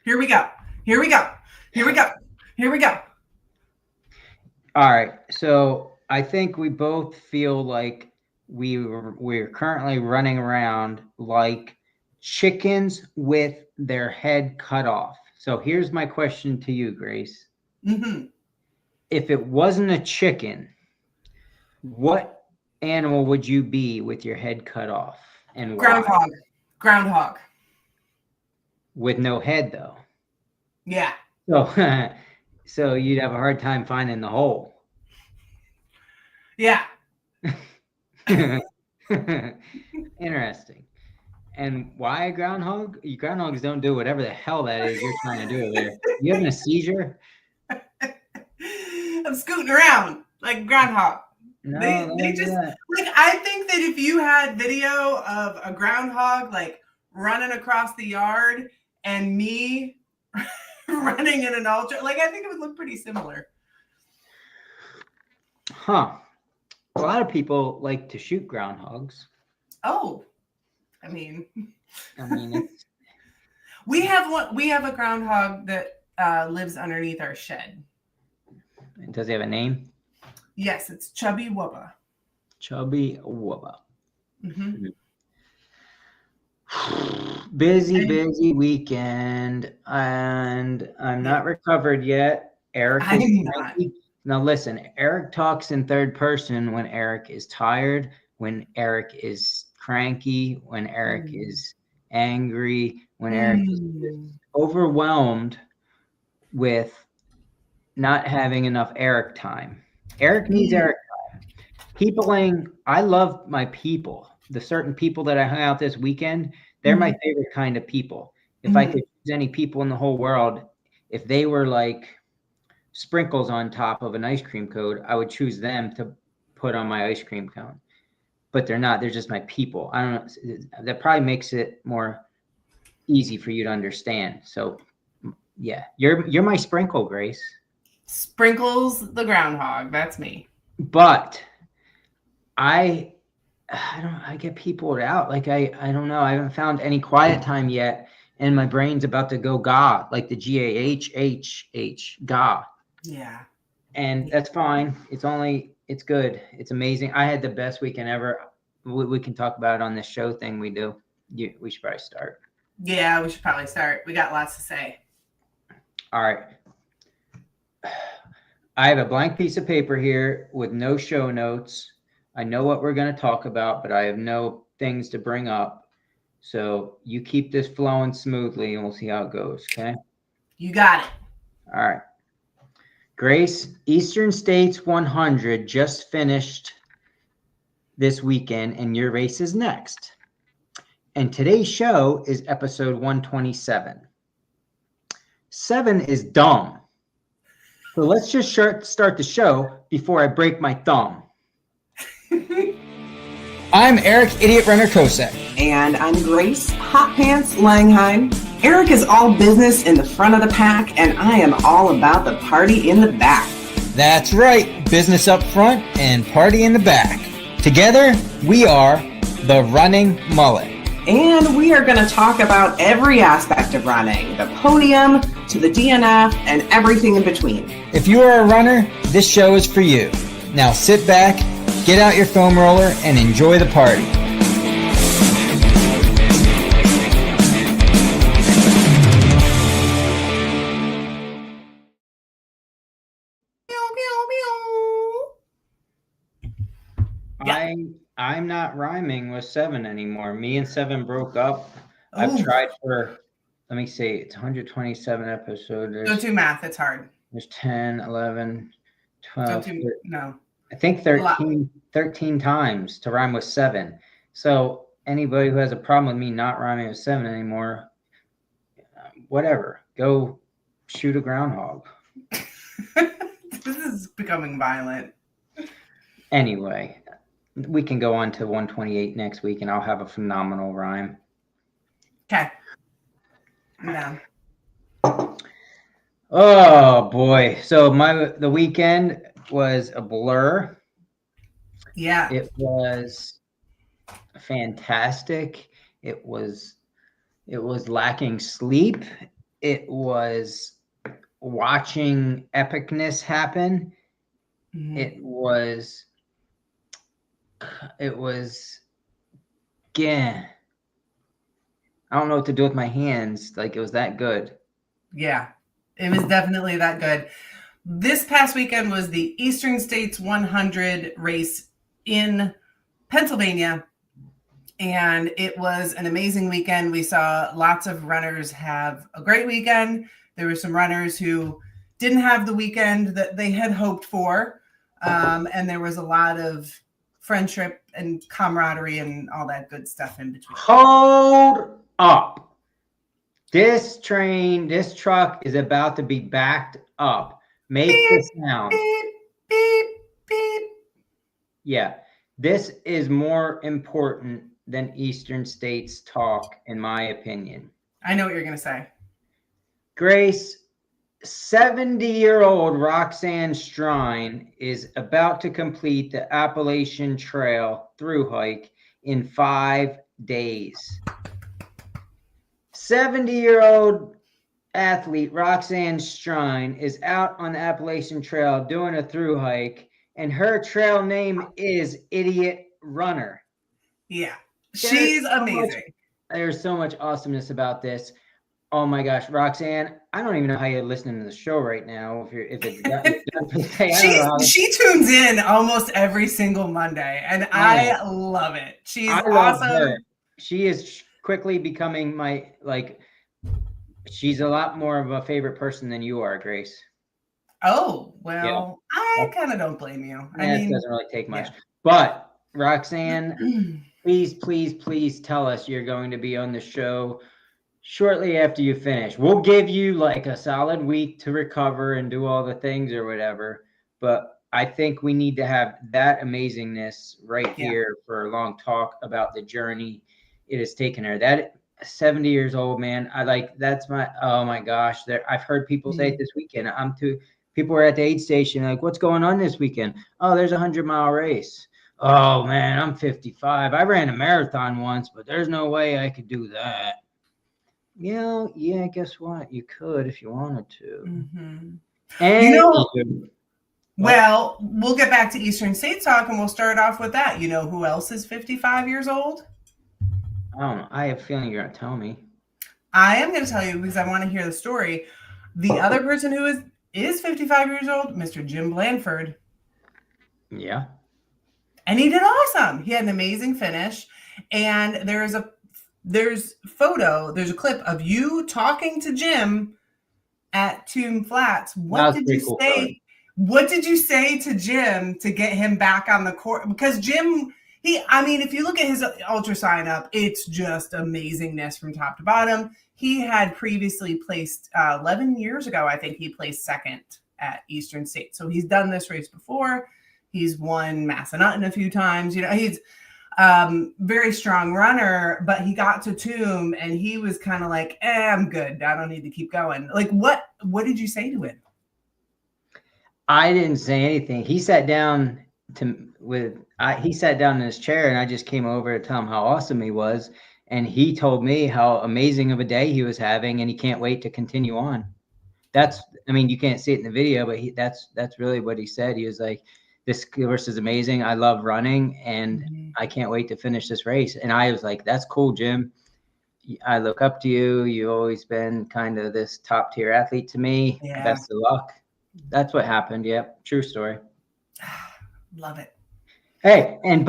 Here we go. Here we go. Here we go. Here we go. All right. So I think we both feel like we're currently running around like chickens with their head cut off. So here's my question to you, Grace. Mm-hmm. If it wasn't a chicken, what animal would you be with your head cut off, and why? Groundhog. Groundhog. With no head, though. Yeah. So, so you'd have a hard time finding the hole. Yeah. Interesting. And why a groundhog? Groundhogs don't do whatever the hell that is you're trying to do over there. You having a seizure? I'm scooting around like a groundhog. No, They just like, I think that if you had video of a groundhog like running across the yard and me running in an ultra, like I think it would look pretty similar. Huh. A lot of people like to shoot groundhogs. Oh, I mean, it's... we have a groundhog that lives underneath our shed. Does he have a name? Yes, it's Chubby Wubba. Chubby Wubba. Mm-hmm. Busy weekend, and I'm not recovered yet. Eric is cranky. Now listen, Eric talks in third person when Eric is tired, when Eric is cranky, when Eric is angry, when Eric is overwhelmed with not having enough Eric time. Eric needs Eric time. Peopling, I love my people. The certain people that I hung out this weekend, they're my favorite kind of people. If I could choose any people in the whole world, if they were like sprinkles on top of an ice cream cone, I would choose them to put on my ice cream cone. But they're not. They're just my people. I don't know. That probably makes it more easy for you to understand. So, yeah, you're my sprinkle, Grace. Sprinkles the groundhog. That's me. But I get peopled out. Like I don't know. I haven't found any quiet time yet, and my brain's about to go GAH, like the GAHHH, GAH. Yeah. And that's fine. It's good. It's amazing. I had the best weekend ever. We can talk about it on this show thing we do. We should probably start. Yeah, we should probably start. We got lots to say. All right. I have a blank piece of paper here with no show notes. I know what we're going to talk about, but I have no things to bring up. So you keep this flowing smoothly and we'll see how it goes. Okay. You got it. All right. Grace, Eastern States 100 just finished this weekend, and your race is next. And today's show is episode 127. 7 is dumb. So let's just start the show before I break my thumb. I'm Eric, Idiot Runner Kosek. And I'm Grace, Hot Pants Langheine. Eric is all business in the front of the pack, and I am all about the party in the back. That's right, business up front and party in the back. Together, we are the Running Mullet. And we are going to talk about every aspect of running, the podium to the DNF and everything in between. If you are a runner, this show is for you. Now sit back, get out your foam roller, and enjoy the party. I'm not rhyming with 7 anymore. Me and 7 broke up. Oh. I've tried for, let me see, it's 127 episodes. Don't do math, it's hard. There's 10, 11, 12. No. I think 13 times to rhyme with 7. So anybody who has a problem with me not rhyming with 7 anymore, whatever, go shoot a groundhog. This is becoming violent. Anyway, we can go on to 128 next week, and I'll have a phenomenal rhyme. Okay. No. Oh boy! So the weekend was a blur. Yeah. It was fantastic. It was lacking sleep. it was watching epicness happen. It was, yeah. I don't know what to do with my hands. Like, it was that good. Yeah, it was definitely that good. This past weekend was the Eastern States 100 race in Pennsylvania, and it was an amazing weekend. We saw lots of runners have a great weekend. There were some runners who didn't have the weekend that they had hoped for, and there was a lot of friendship and camaraderie and all that good stuff in between. Hold up. This truck is about to be backed up. Make the sound. Beep, beep, beep. Yeah, this is more important than Eastern States talk, in my opinion. I know what you're going to say. Grayce, 70-year-old Roxanne Strine is about to complete the Appalachian Trail through hike in 5 days. 70-year-old athlete Roxanne Strine is out on the Appalachian Trail doing a through hike, and her trail name is Idiot Runner. Yeah, she's amazing. There's so much awesomeness about this. Oh my gosh, Roxanne, I don't even know how you're listening to the show right now. She tunes in almost every single Monday, and I love it. She's awesome. Her. She is quickly becoming she's a lot more of a favorite person than you are, Grayce. Oh, well, yeah. I kind of don't blame you. I mean, it doesn't really take much. Yeah. But Roxanne, please tell us you're going to be on the show shortly after you finish. We'll give you like a solid week to recover and do all the things or whatever. But I think we need to have that amazingness right here for a long talk about the journey it has taken her. That 70 years old, man. That's my, oh my gosh. I've heard people say it this weekend. People were at the aid station like, what's going on this weekend? Oh, there's a 100-mile race. Oh man, I'm 55. I ran a marathon once, but there's no way I could do that. Yeah, guess what? You could if you wanted to. Mm-hmm. And well, we'll get back to Eastern States talk, and we'll start off with that. You know who else is 55 years old? I don't know. I have a feeling you're going to tell me. I am going to tell you because I want to hear the story. The other person who is 55 years old, Mr. Jim Blanford. Yeah. And he did awesome. He had an amazing finish. And there's a clip of you talking to Jim at Tomb Flats. What did you say? What did you say to Jim to get him back on the court? Because Jim, if you look at his ultra sign up, it's just amazingness from top to bottom. He had previously placed 11 years ago, I think he placed second at Eastern State. So he's done this race before. He's won Massanutten a few times. He's very strong runner, but he got to Tomb and he was kind of like, I'm good. I don't need to keep going. Like, what did you say to him? I didn't say anything. He sat down he sat down in his chair and I just came over to tell him how awesome he was. And he told me how amazing of a day he was having and he can't wait to continue on. You can't see it in the video, but that's really what he said. He was like, this course is amazing. I love running and I can't wait to finish this race. And I was like, that's cool, Jim. I look up to you. You've always been kind of this top tier athlete to me. Yeah. Best of luck. That's what happened. Yep. True story. Love it. Hey, and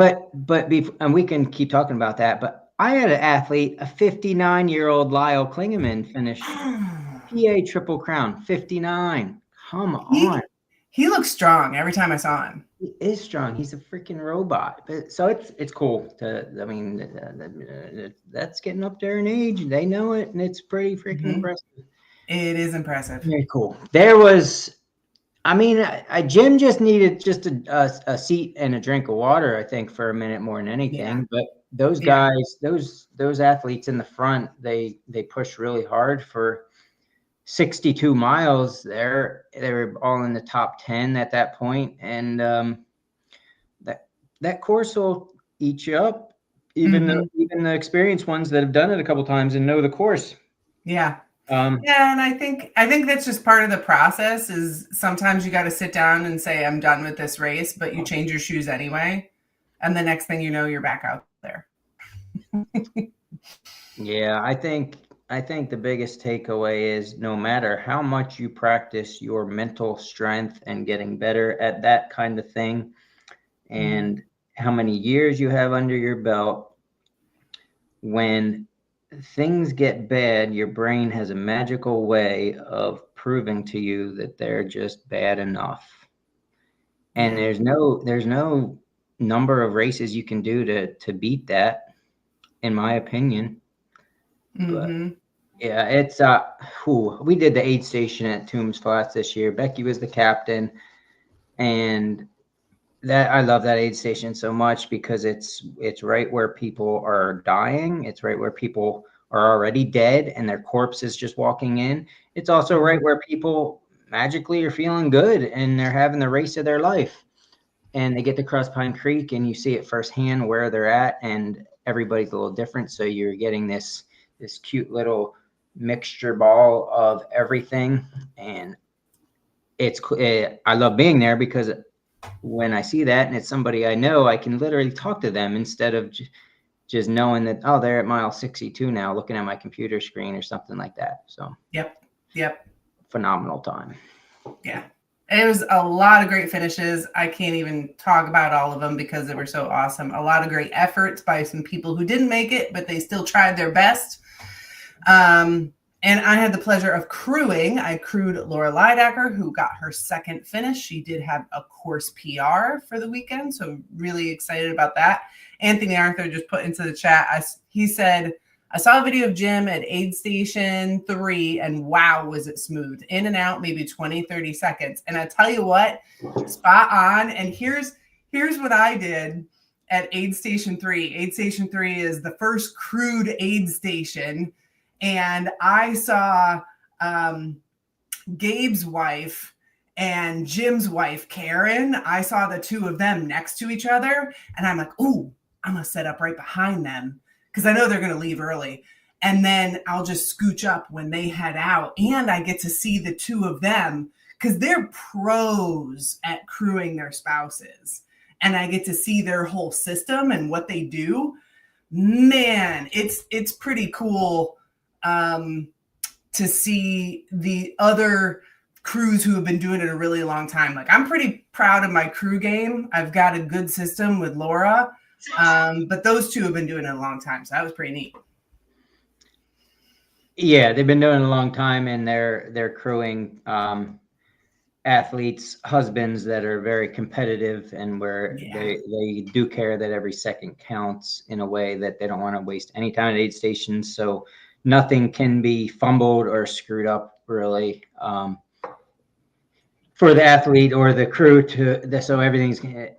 we can keep talking about that, but I had an athlete, a 59-year-old Lyle Klingeman finish PA Triple Crown, 59. Come on. He looks strong every time I saw him. He is strong. He's a freaking robot. So it's cool that's getting up there in age. They know it, and it's pretty freaking impressive. It is impressive. Very cool. There was, Jim just needed just a seat and a drink of water, I think, for a minute more than anything. Yeah. But those guys, those athletes in the front, they push really hard for 62 miles. They were all in the top 10 at that point, and that course will eat you up, even the experienced ones that have done it a couple times and know the course. Yeah, Yeah, and I think that's just part of the process. Is sometimes you got to sit down and say, "I'm done with this race," but you change your shoes anyway, and the next thing you know, you're back out there. Yeah, I think the biggest takeaway is no matter how much you practice your mental strength and getting better at that kind of thing, and how many years you have under your belt, when things get bad, your brain has a magical way of proving to you that they're just bad enough. And there's no number of races you can do to beat that, in my opinion. But yeah, it's we did the aid station at Toombs Flats this year. Becky was the captain, and that I love that aid station so much because it's right where people are dying. It's right where people are already dead and their corpse is just walking in. It's also right where people magically are feeling good and they're having the race of their life. And they get to cross Pine Creek and you see it firsthand where they're at, and everybody's a little different. So you're getting this cute little mixture ball of everything. And I love being there because when I see that and it's somebody I know, I can literally talk to them instead of just knowing that, oh, they're at mile 62 now, looking at my computer screen or something like that. So Yep. Phenomenal time. Yeah. It was a lot of great finishes. I can't even talk about all of them because they were so awesome. A lot of great efforts by some people who didn't make it, but they still tried their best. And I had the pleasure of crewing. I crewed Laura Leidacker, who got her second finish. She did have a course PR for the weekend, so really excited about that. Anthony Arthur just put into the chat, he said, I saw a video of Jim at aid station 3 and wow, was it smooth. In and out, maybe 20, 30 seconds. And I tell you what, spot on. And here's what I did at aid station 3. Aid station 3 is the first crewed aid station. And I saw Gabe's wife and Jim's wife, Karen. I saw the two of them next to each other. And I'm like, ooh, I'm going to set up right behind them because I know they're going to leave early. And then I'll just scooch up when they head out. And I get to see the two of them because they're pros at crewing their spouses. And I get to see their whole system and what they do. Man, it's pretty cool to see the other crews who have been doing it a really long time. Like, I'm pretty proud of my crew game. I've got a good system with Laura, but those two have been doing it a long time. So that was pretty neat. Yeah, they've been doing it a long time, and they're crewing athletes' husbands that are very competitive and where they do care that every second counts in a way that they don't want to waste any time at aid stations. So nothing can be fumbled or screwed up, really, for the athlete or the crew so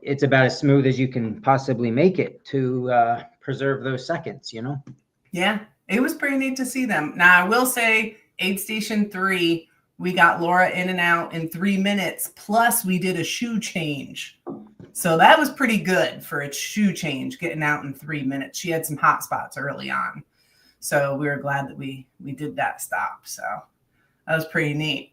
it's about as smooth as you can possibly make it to preserve those seconds, you know? Yeah, it was pretty neat to see them. Now, I will say aid station 3, we got Laura in and out in 3 minutes, plus we did a shoe change. So that was pretty good for a shoe change, getting out in 3 minutes. She had some hot spots early on. So we were glad that we did that stop. So that was pretty neat.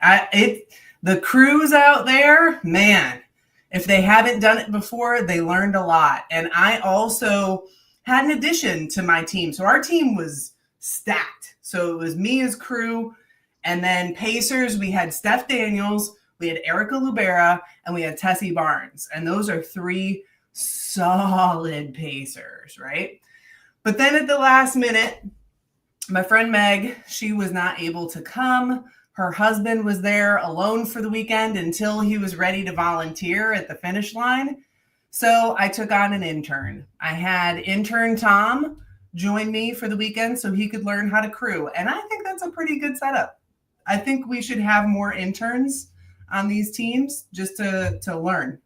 The crews out there, man, if they haven't done it before, they learned a lot. And I also had an addition to my team. So our team was stacked. So it was me as crew. And then Pacers, we had Steph Daniels, we had Erica Lubera, and we had Tessie Barnes. And those are 3 solid Pacers, right? But then at the last minute, my friend Meg, she was not able to come. Her husband was there alone for the weekend until he was ready to volunteer at the finish line. So I took on an intern. I had intern Tom join me for the weekend so he could learn how to crew. And I think that's a pretty good setup. I think we should have more interns on these teams just to learn.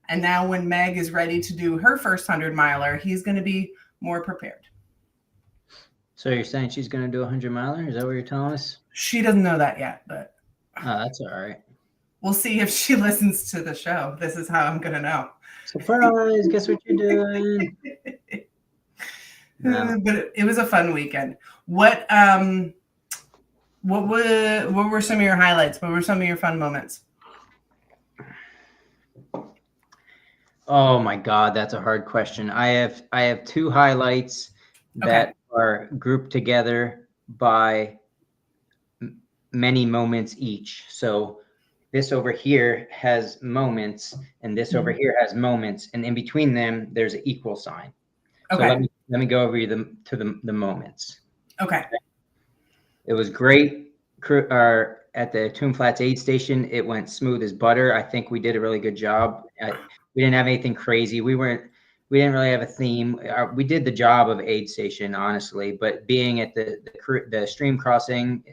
And now when Meg is ready to do her first 100-miler, he's going to be more prepared. So you're saying she's going to do a 100-miler? Is that what you're telling us? She doesn't know that yet, but that's all right. We'll see if she listens to the show. This is how I'm going to know. Surprise! Guess what you're doing? No. But it was a fun weekend. What What were some of your highlights? What were some of your fun moments? Oh my God, that's a hard question. I have two highlights that are grouped together by many moments each. So this over here has moments, and this over here has moments, and in between them, there's an equal sign. So let me go over the moments. Okay. It was great. At the Tomb Flats aid station, it went smooth as butter. I think we did a really good job. We didn't have anything crazy. We didn't really have a theme. We did the job of aid station, honestly. But being at the stream crossing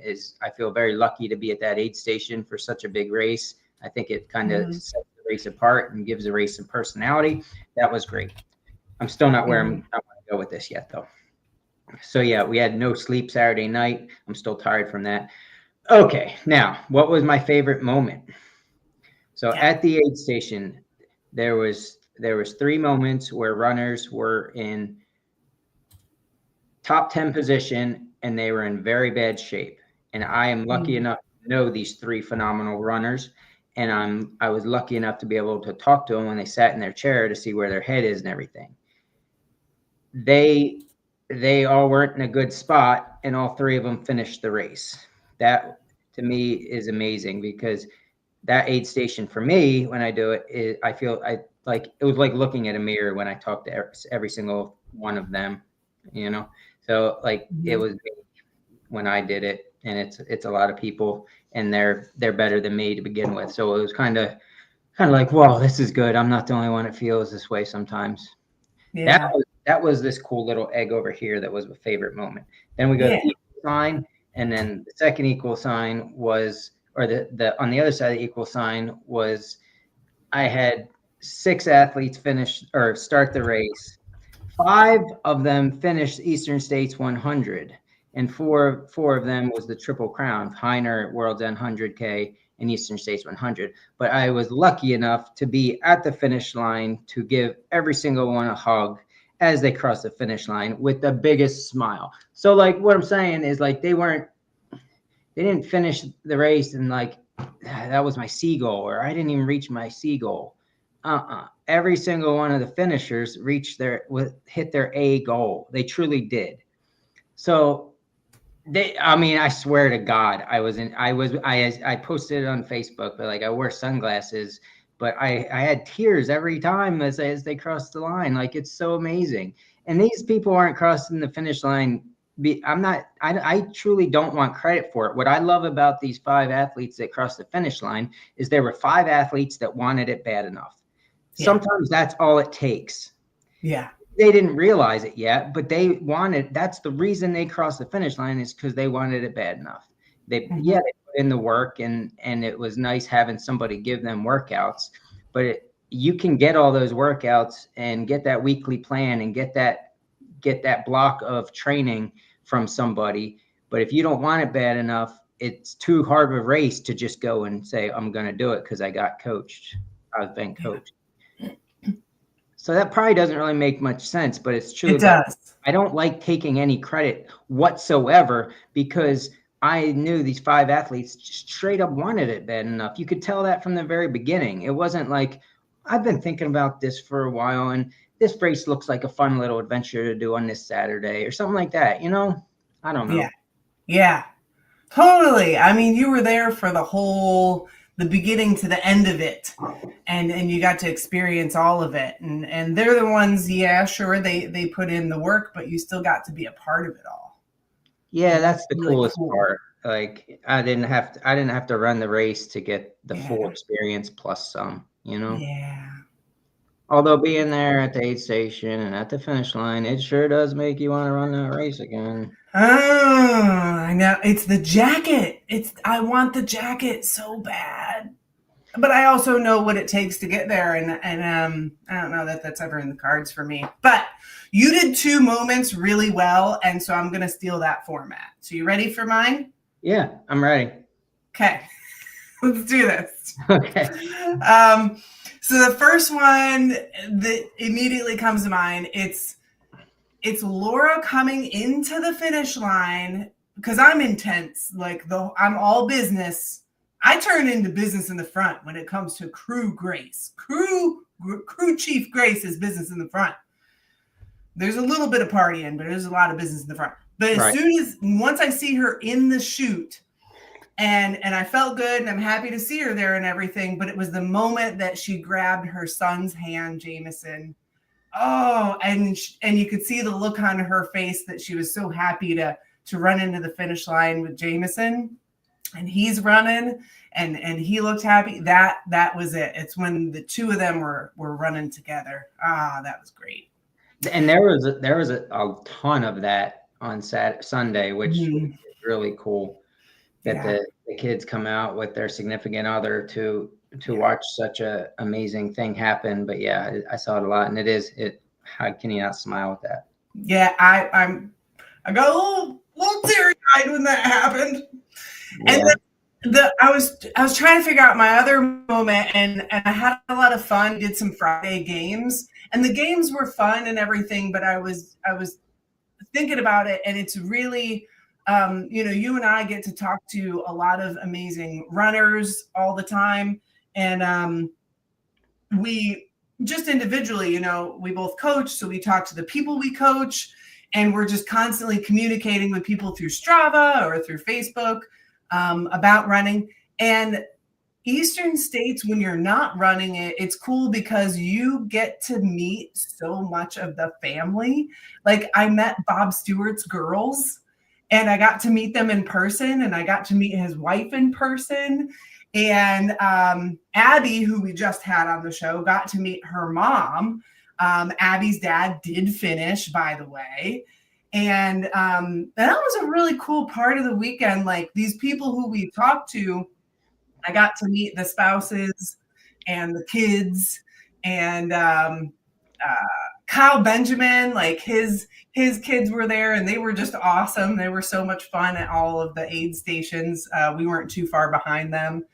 I feel very lucky to be at that aid station for such a big race. I think it kind of sets the race apart and gives the race some personality. That was great. I'm still not where I want to go with this yet, though. So yeah, we had no sleep Saturday night. I'm still tired from that. Okay, now what was my favorite moment? So at the aid station, there was 3 moments where runners were in top 10 position and they were in very bad shape. And I am lucky enough to know these 3 phenomenal runners. And I was lucky enough to be able to talk to them when they sat in their chair to see where their head is and everything. They all weren't in a good spot, and all 3 of them finished the race. That to me is amazing, because that aid station for me, when I do it, I feel it was like looking at a mirror when I talked to every single one of them, So it was when I did it, and it's a lot of people, and they're better than me to begin with. So it was kind of like, whoa, this is good. I'm not the only one that feels this way sometimes. Yeah. That was this cool little egg over here that was a favorite moment. Then we go to the equal sign, and then the second equal sign was, or the on the other side of the equal sign was, I had 6 athletes finish or start the race. 5 of them finished Eastern States 100, and four of them was the Triple Crown, Heiner World's End 100K and Eastern States 100. But I was lucky enough to be at the finish line to give every single one a hug as they crossed the finish line with the biggest smile. So what I'm saying is they didn't finish the race and that was my C goal, or I didn't even reach my C goal. Every single one of the finishers hit their A goal. They truly did. So I swear to God, I posted it on Facebook, but I wore sunglasses, but I had tears every time as they crossed the line. It's so amazing. And these people aren't crossing the finish line. I truly don't want credit for it. What I love about these 5 athletes that crossed the finish line is there were 5 athletes that wanted it bad enough. Yeah. Sometimes that's all it takes. Yeah. They didn't realize it yet, but that's the reason they crossed the finish line, is because they wanted it bad enough. They put in the work, and it was nice having somebody give them workouts, but you can get all those workouts and get that weekly plan and get that block of training from somebody. But if you don't want it bad enough, it's too hard of a race to just go and say, I'm going to do it because I got coached. I've been coached. So that probably doesn't really make much sense, but it's true. It does. I don't like taking any credit whatsoever, because I knew these 5 athletes just straight up wanted it bad enough. You could tell that from the very beginning. It wasn't like, I've been thinking about this for a while, and this race looks like a fun little adventure to do on this Saturday or something like that. I don't know. Yeah, totally. You were there for the beginning to the end of it, and you got to experience all of it, and they're the ones, sure, they put in the work, but you still got to be a part of it all. Yeah, that's the really coolest part. I didn't have to run the race to get the full experience plus some, Yeah. Although being there at the aid station and at the finish line, it sure does make you want to run that race again. Oh, I know. It's the jacket. I want the jacket so bad. But I also know what it takes to get there, and I don't know that that's ever in the cards for me. But you did 2 moments really well, and so I'm going to steal that format. So you ready for mine? Yeah, I'm ready. Okay. Let's do this. Okay. So the first one that immediately comes to mind, it's Laura coming into the finish line because I'm intense, like I'm all business. I turn into business in the front when it comes to crew Grayce. Crew chief Grayce is business in the front. There's a little bit of partying, but there's a lot of business in the front. But as soon as once I see her in the chute, and I felt good, and I'm happy to see her there and everything. But it was the moment that she grabbed her son's hand, Jameson. Oh, and you could see the look on her face that she was so happy to run into the finish line with Jameson, and he's running, and he looked happy. That was it. It's when the two of them were running together. That was great. And there was a ton of that on Sunday, which is really cool. That the kids come out with their significant other to watch such a amazing thing happen. But yeah, I saw it a lot, and how can you not smile at that? Yeah, I got a little teary-eyed when that happened. Yeah. And then I was trying to figure out my other moment, and I had a lot of fun. Did some Friday games, and the games were fun and everything. But I was thinking about it, and it's really, you and I get to talk to a lot of amazing runners all the time, and we just individually, we both coach, so we talk to the people we coach, and we're just constantly communicating with people through Strava or through Facebook about running. And Eastern States, when you're not running it, it's cool because you get to meet so much of the family. Like I met Bob Stewart's girls, and I got to meet them in person, and I got to meet his wife in person. And Abby, who we just had on the show, got to meet her mom. Abby's dad did finish, by the way. And that was a really cool part of the weekend. Like these people who we talked to, I got to meet the spouses and the kids, and Kyle Benjamin, like his kids were there, and they were just awesome. They were so much fun at all of the aid stations. We weren't too far behind them.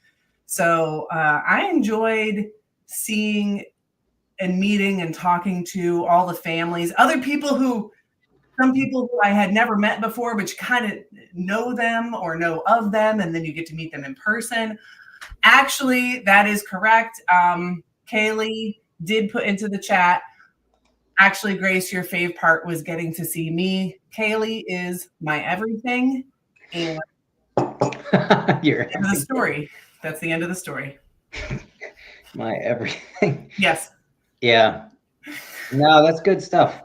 So I enjoyed seeing and meeting and talking to all the families, some people who I had never met before, but you kind of know them or know of them, and then you get to meet them in person. Actually, that is correct. Kaylee did put into the chat, actually, Grayce, your fave part was getting to see me. Kaylee is my everything. And the story. That's the end of the story. My everything. Yes. Yeah. No, that's good stuff.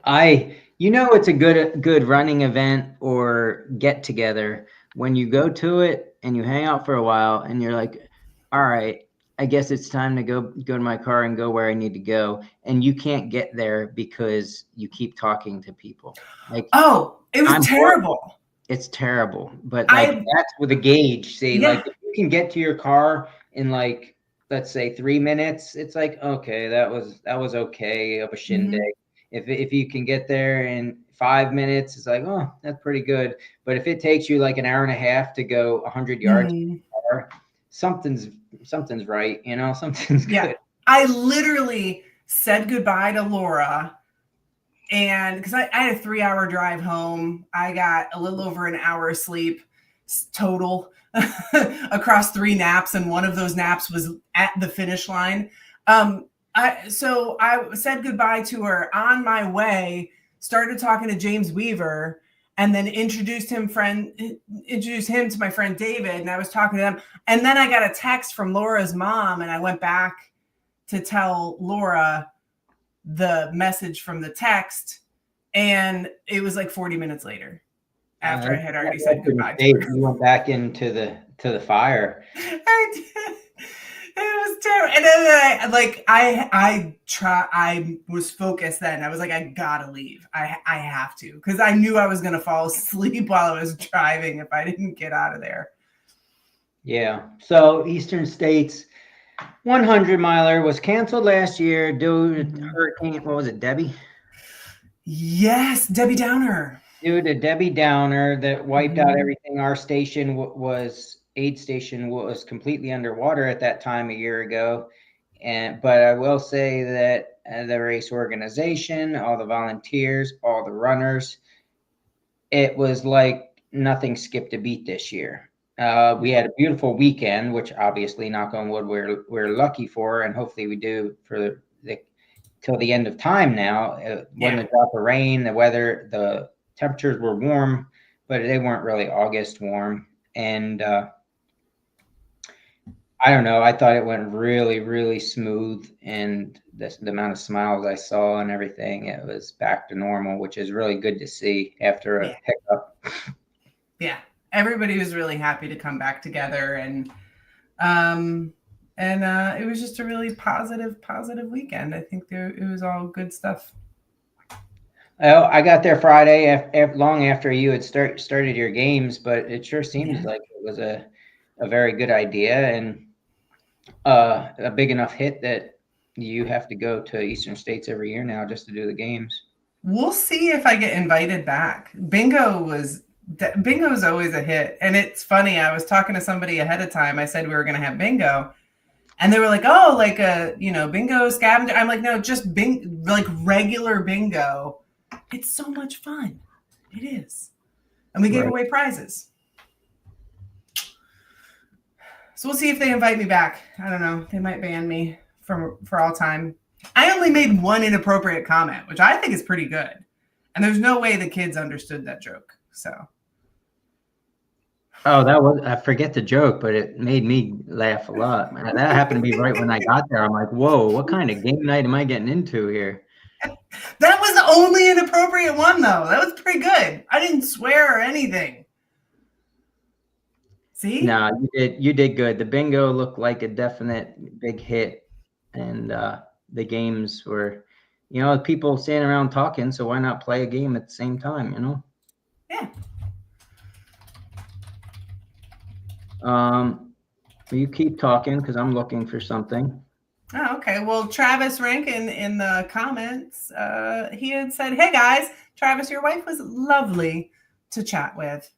It's a good running event or get together when you go to it and you hang out for a while and you're like, all right, I guess it's time to go to my car and go where I need to go. And you can't get there because you keep talking to people. Like, it was terrible. It's terrible. But that's with a gauge. Say, like, if you can get to your car in like, let's say 3 minutes, it's like, okay, that was okay of a shindig. Mm-hmm. If you can get there in 5 minutes, it's like, oh, that's pretty good. But if it takes you like an hour and a half to go 100 yards, something's right, something's good. I literally said goodbye to Laura, and because I had a 3-hour drive home, I got a little over an hour of sleep total across 3 naps, and one of those naps was at the finish line. So I said goodbye to her on my way, started talking to James Weaver, and then introduced him to my friend David, and I was talking to them. And then I got a text from Laura's mom, and I went back to tell Laura the message from the text, and it was like 40 minutes later after I had already said goodbye to her. You went back into the fire. I did. It was terrible. And then I was focused then. I was like, I gotta leave. I have to, because I knew I was gonna fall asleep while I was driving if I didn't get out of there. Yeah. So Eastern States 100 miler was canceled last year due to hurricane. What was it, Debbie? Yes, Debbie Downer. Due to Debbie Downer that wiped out everything. Our station aid station was completely underwater at that time a year ago. But I will say that the race organization, all the volunteers, all the runners, it was like nothing skipped a beat this year. We had a beautiful weekend, which obviously, knock on wood, we're lucky for, and hopefully we do for till the end of time now. Wasn't a drop of rain. The weather, the temperatures were warm, but they weren't really August warm. And I don't know. I thought it went really, really smooth, and the amount of smiles I saw and everything, it was back to normal, which is really good to see after a hiccup. Yeah, everybody was really happy to come back together, and it was just a really positive weekend. I think it was all good stuff. Well, I got there Friday long after you had started your games, but it sure seems like it was a very good idea, and a big enough hit that you have to go to Eastern States every year now just to do the games. We'll see if I get invited back. Bingo is always a hit. And it's funny, I was talking to somebody ahead of time. I said we were going to have bingo. And they were like, oh, like a, bingo scavenger. I'm like, no, just like regular bingo. It's so much fun. It is. And we gave away prizes. So we'll see if they invite me back. I don't know. They might ban me for all time. I only made one inappropriate comment, which I think is pretty good. And there's no way the kids understood that joke. So. Oh, I forget the joke, but it made me laugh a lot. That happened to be right when I got there. I'm like, whoa, what kind of game night am I getting into here? That was the only inappropriate one, though. That was pretty good. I didn't swear or anything. See? No, you did good. The bingo looked like a definite big hit, and the games were, people standing around talking, so why not play a game at the same time, Yeah. You keep talking because I'm looking for something. Oh, okay. Well, Travis Rankin in the comments, he had said, hey guys, Travis, your wife was lovely to chat with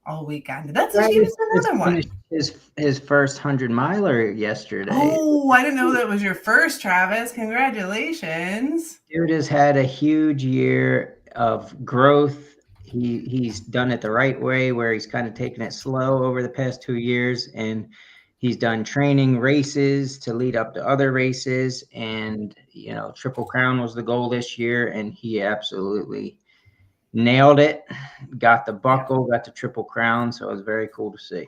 all weekend. That's another one. His first 100-miler yesterday. Oh, I didn't know that was your first, Travis. Congratulations. Dude has had a huge year of growth. He's done it the right way, where he's kind of taken it slow over the past 2 years, and he's done training races to lead up to other races. And, Triple Crown was the goal this year, and he absolutely nailed it. Got the buckle, got the Triple Crown. So it was very cool to see.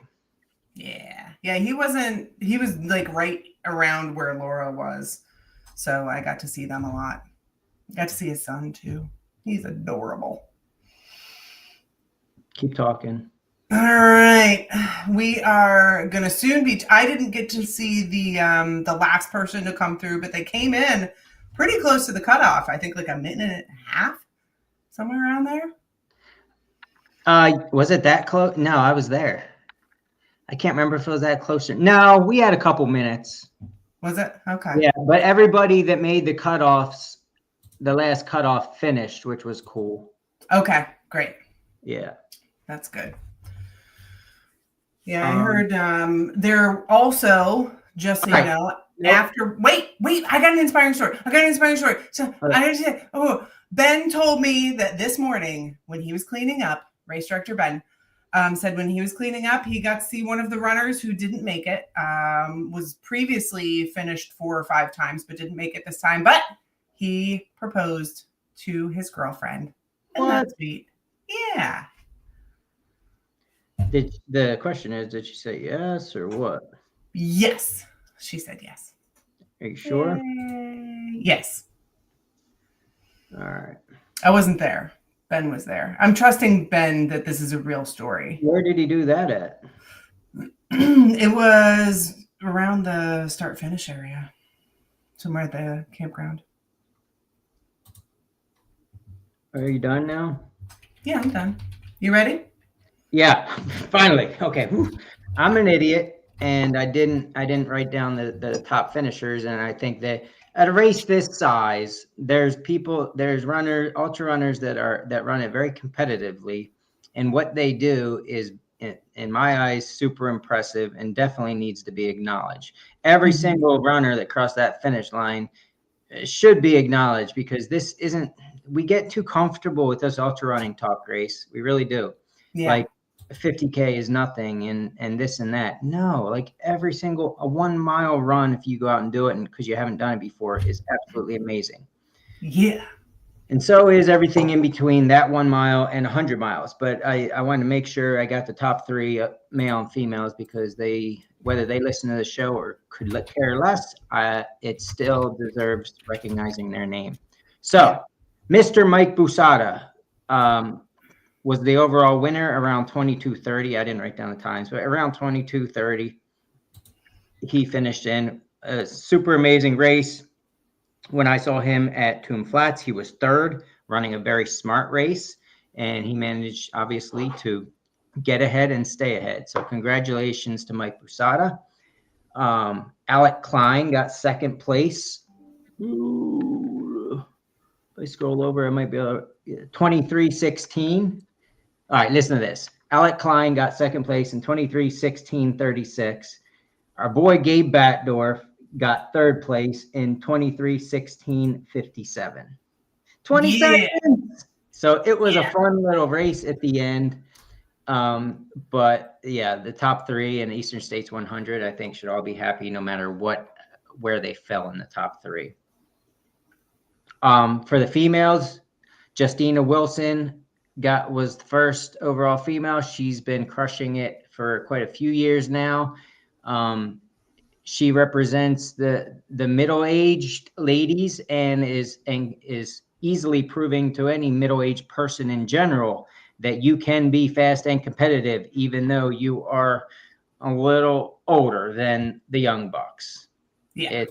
Yeah. Yeah. He was like right around where Laura was. So I got to see them a lot. Got to see his son too. He's adorable. Keep talking. All right. We are going to soon be, I didn't get to see the last person to come through, but they came in pretty close to the cutoff. I think like a minute and a half, somewhere around there. Was it that close? No, I was there. I can't remember if it was that close. No, we had a couple minutes. Was it? Okay. Yeah, but everybody that made the cutoffs, the last cutoff finished, which was cool. Okay, great. Yeah. That's good. Yeah, I heard they're also, just so you know, after wait, I got an inspiring story. So I understand. Ben told me that this morning when he was cleaning up, race director Ben said when he was cleaning up, he got to see one of the runners who didn't make it, was previously finished 4 or 5 times, but didn't make it this time. But he proposed to his girlfriend. And that's sweet. Yeah. The question is, did she say yes or what? Yes. She said yes. Are you sure? Yes. All right. I wasn't there. Ben was there. I'm trusting Ben that this is a real story. Where did he do that at? It was around the start-finish area. Somewhere at the campground. Are you done now? Yeah, I'm done. You ready? Yeah, finally. Okay. I'm an idiot, and I didn't write down the top finishers, and I think that at a race this size, there's runners, ultra runners that run it very competitively, and what they do is, in my eyes, super impressive and definitely needs to be acknowledged. Every single runner that crossed that finish line should be acknowledged, because we get too comfortable with this ultra running talk, Grace. We really do. Yeah. Like, 50K is nothing and this and that. No, like every single a 1 mile run, if you go out and do it, and because you haven't done it before, is absolutely amazing. Yeah. And so is everything in between that 1 mile and 100 miles. But I wanted to make sure I got the top three, male and females, because they, whether they listen to the show or could care less, it still deserves recognizing their name. So, Mr. Mike Busada was the overall winner around 22:30. I didn't write down the times, but around 22:30, he finished in a super amazing race. When I saw him at Tomb Flats, he was third, running a very smart race, and he managed, obviously, to get ahead and stay ahead. So congratulations to Mike Busada. Alec Klein got second place. Ooh, if I scroll over, it might be 23:16. All right, listen to this. Alec Klein got second place in 23:16:36. Our boy Gabe Batdorf got third place in 23:16:57. 20 seconds. So it was a fun little race at the end. But yeah, the top three in Eastern States 100, I think, should all be happy no matter where they fell in the top three. For the females, Justina Wilson was the first overall female. She's been crushing it for quite a few years now. She represents the middle-aged ladies and is easily proving to any middle-aged person in general that you can be fast and competitive, even though you are a little older than the young bucks. Yeah.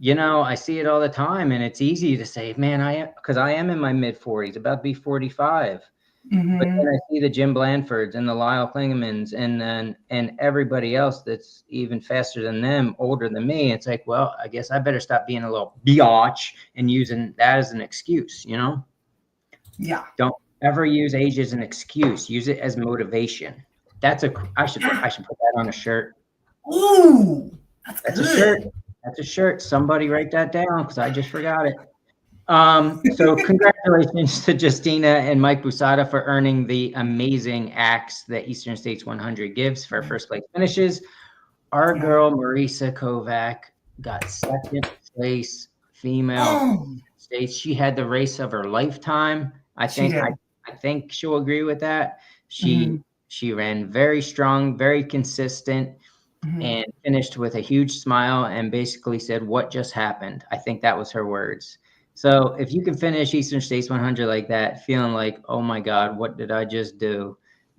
I see it all the time, and it's easy to say, man, because I am in my mid-40s, about to be 45. Mm-hmm. But then I see the Jim Blandfords and the Lyle Klingemans and everybody else that's even faster than them, older than me. It's like, well, I guess I better stop being a little biatch and using that as an excuse, Yeah. Don't ever use age as an excuse. Use it as motivation. I should put that on a shirt. Ooh, that's a shirt. That's a shirt. Somebody write that down, because I just forgot it. So congratulations to Justina and Mike Busada for earning the amazing axe that Eastern States 100 gives for first place finishes. Our girl Marisa Kovac got second place female States. She had the race of her lifetime. I think she'll agree with that. She ran very strong, very consistent, and finished with a huge smile and basically said, "What just happened?" I think that was her words. So if you can finish Eastern States 100 like that, feeling like, oh my God, what did I just do?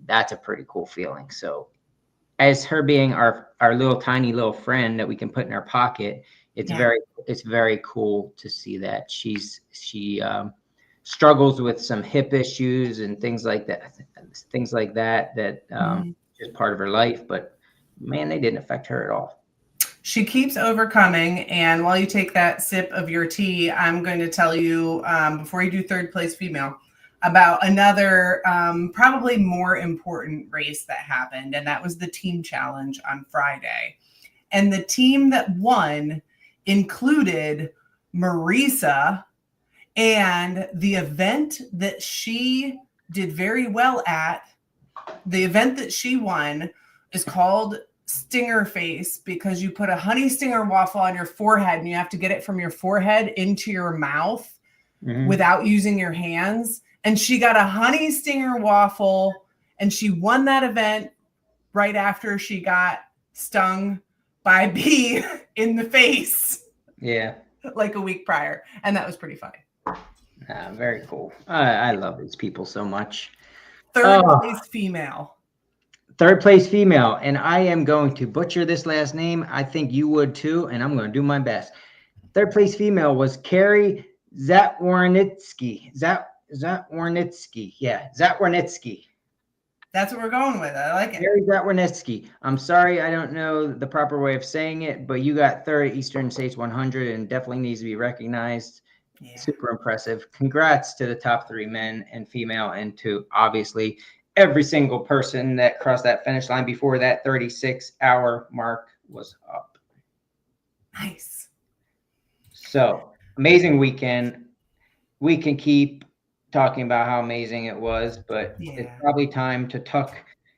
That's a pretty cool feeling. So as her being our little tiny little friend that we can put in our pocket, it's very cool to see that. She struggles with some hip issues and things like that is part of her life, but man, they didn't affect her at all. She keeps overcoming, and while you take that sip of your tea, I'm going to tell you, before you do third place female, about another probably more important race that happened, and that was the team challenge on Friday. And the team that won included Marisa, and the event that she did very well at, the event that she won is called Stinger Face, because you put a honey stinger waffle on your forehead and you have to get it from your forehead into your mouth without using your hands. And she got a honey stinger waffle, and she won that event right after she got stung by a bee in the face. Yeah. Like a week prior. And that was pretty funny. Very cool. I love these people so much. Third place female. Third place female, and I am going to butcher this last name. I think you would too, and I'm going to do my best. Third place female was Carrie Zatwarnitsky. Zatwarnitsky. Yeah, Zatwarnitsky. That's what we're going with. I like it. Carrie Zatwarnitsky. I'm sorry, I don't know the proper way of saying it, but you got third at Eastern States 100 and definitely needs to be recognized. Yeah. Super impressive. Congrats to the top three men and female, and to obviously every single person that crossed that finish line before that 36-hour mark was up. Nice. So amazing weekend. We can keep talking about how amazing it was, but it's probably time to tuck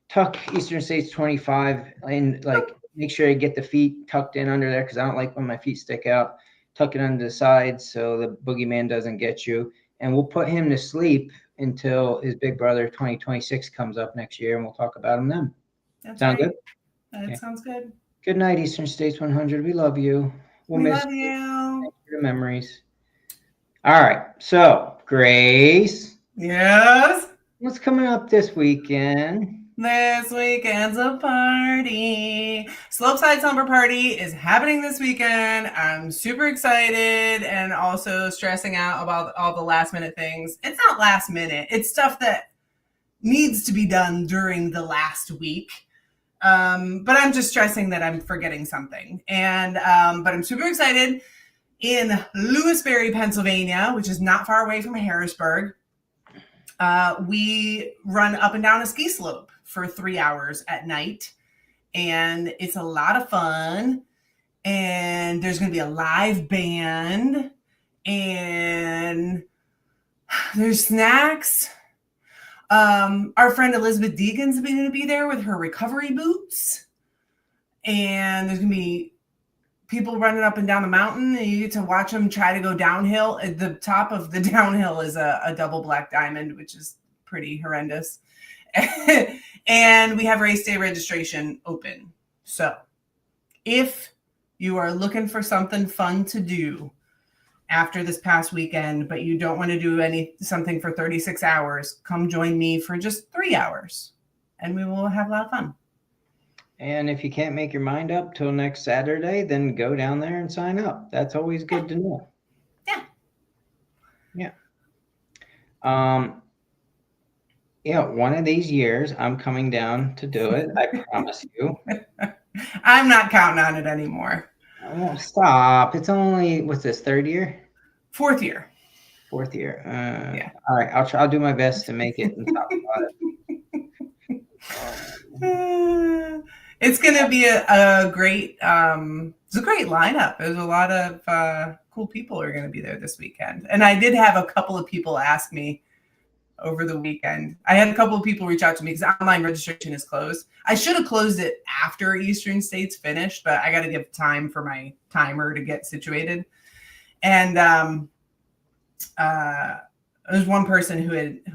tuck Eastern States 25 and like make sure you get the feet tucked in under there because I don't like when my feet stick out. Tuck it under the sides so the boogeyman doesn't get you. And we'll put him to sleep until his big brother 2026 comes up next year, and we'll talk about him then. That's Sound right. good? That sounds good. Good night, Eastern States 100. We love you. We miss love you. Thanks for the memories. All right. So, Grayce. Yes. What's coming up this weekend? This weekend's a party. Slopeside Summer Party is happening this weekend. I'm super excited and also stressing out about all the last minute things. It's not last minute. It's stuff that needs to be done during the last week. But I'm just stressing that I'm forgetting something. And but I'm super excited. In Lewisberry, Pennsylvania, which is not far away from Harrisburg, we run up and down a ski slope for 3 hours at night. And it's a lot of fun. And there's going to be a live band. And there's snacks. Our friend Elizabeth Deegan's going to be there with her recovery boots. And there's going to be people running up and down the mountain, and you get to watch them try to go downhill. At the top of the downhill is a double black diamond, which is pretty horrendous. And we have race day registration open. So if you are looking for something fun to do after this past weekend, but you don't want to do something for 36 hours, come join me for just 3 hours, and we will have a lot of fun. And if you can't make your mind up till next Saturday, then go down there and sign up. That's always good to know. Yeah. One of these years I'm coming down to do it. I promise you. I'm not counting on it anymore. I won't stop. It's only, what's this, third year? Fourth year. Fourth year. Yeah. All right. I'll do my best to make it and talk about it. It's going to be a great, it's a great lineup. There's a lot of cool people are going to be there this weekend. And I did have a couple of people ask me over the weekend. I had a couple of people reach out to me because online registration is closed. I should have closed it after Eastern States finished, but I got to give time for my timer to get situated. And there's one person who had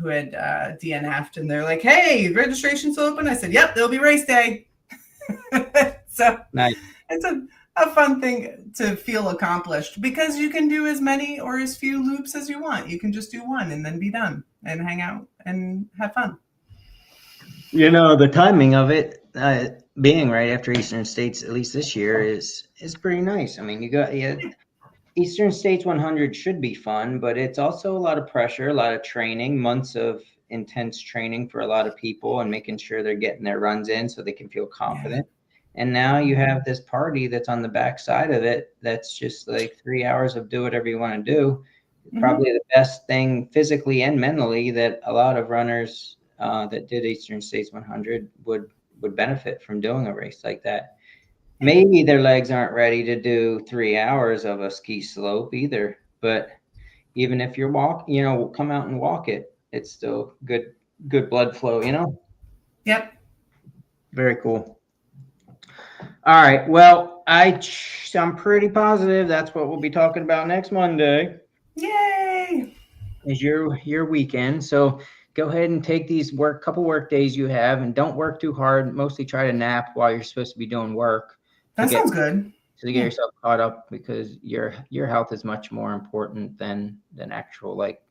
DNF'd, and they're like, "Hey, registration's open." I said, "Yep, there'll be race day." So nice. It's a fun thing to feel accomplished because you can do as many or as few loops as you want. You can just do one and then be done and hang out and have fun. The timing of it being right after Eastern States, at least this year, is pretty nice. I mean, Eastern States 100 should be fun, but it's also a lot of pressure, a lot of training, months of intense training for a lot of people and making sure they're getting their runs in so they can feel confident. And now you have this party that's on the back side of it. That's just like 3 hours of do whatever you want to do. Mm-hmm. Probably the best thing physically and mentally that a lot of runners that did Eastern States 100 would benefit from doing a race like that. Maybe their legs aren't ready to do 3 hours of a ski slope either, but even if you're come out and walk it, it's still good blood flow, Yep. Very cool. All right. Well, I'm pretty positive that's what we'll be talking about next Monday. Yay! Is your weekend. So go ahead and take these couple work days you have and don't work too hard. Mostly try to nap while you're supposed to be doing work. That sounds good. So to get yourself caught up because your health is much more important than actual like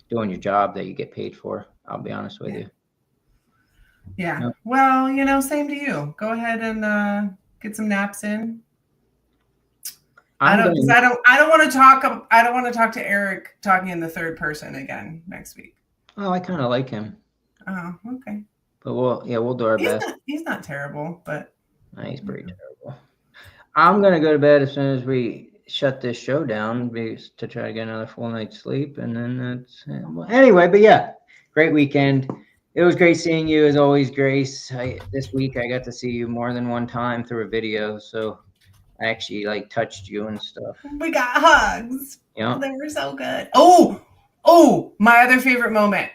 doing your job that you get paid for. I'll be honest with you. Yeah. Yep. Well, same to you. Go ahead and get some naps in. I don't want to talk to Eric talking in the third person again next week. Oh, I kind of like him. Oh, okay. But we'll do our best. He's not terrible, but he's pretty terrible. I'm gonna go to bed as soon as we shut this show down to try to get another full night's sleep, and then that's anyway. But yeah, great weekend. It was great seeing you as always, Grayce. This week I got to see you more than one time through a video, so I actually touched you and stuff. We got hugs. Yeah, they were so good. Oh, my other favorite moment.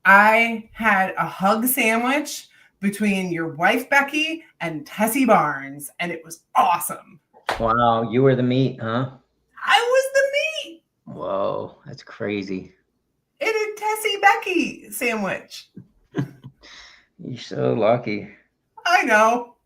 I had a hug sandwich between your wife, Becky, and Tessie Barnes. And it was awesome. Wow. You were the meat, huh? I was the meat. Whoa. That's crazy. In a Tessie Becky sandwich. You're so lucky. I know.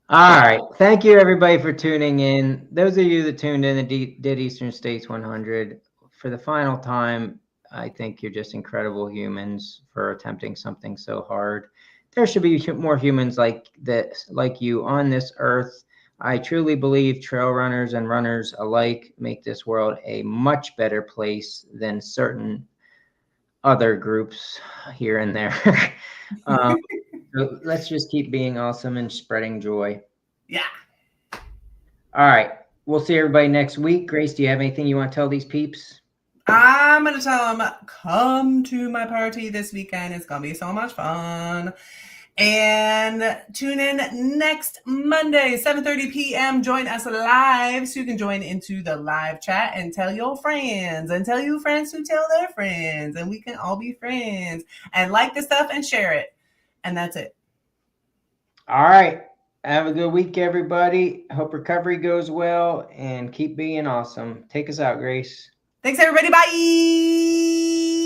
All right. Thank you, everybody, for tuning in. Those of you that tuned in and did Eastern States 100 for the final time, I think you're just incredible humans for attempting something so hard. There should be more humans like this, like you on this earth. I truly believe trail runners and runners alike make this world a much better place than certain other groups here and there. So let's just keep being awesome and spreading joy. Yeah. All right. We'll see everybody next week. Grayce, do you have anything you want to tell these peeps? I'm going to tell them, come to my party this weekend. It's going to be so much fun. And tune in next Monday, 7:30 p.m. Join us live so you can join into the live chat and tell your friends and tell your friends who tell their friends. And we can all be friends and like the stuff and share it. And that's it. All right. Have a good week, everybody. Hope recovery goes well and keep being awesome. Take us out, Grayce. Thanks, everybody. Bye.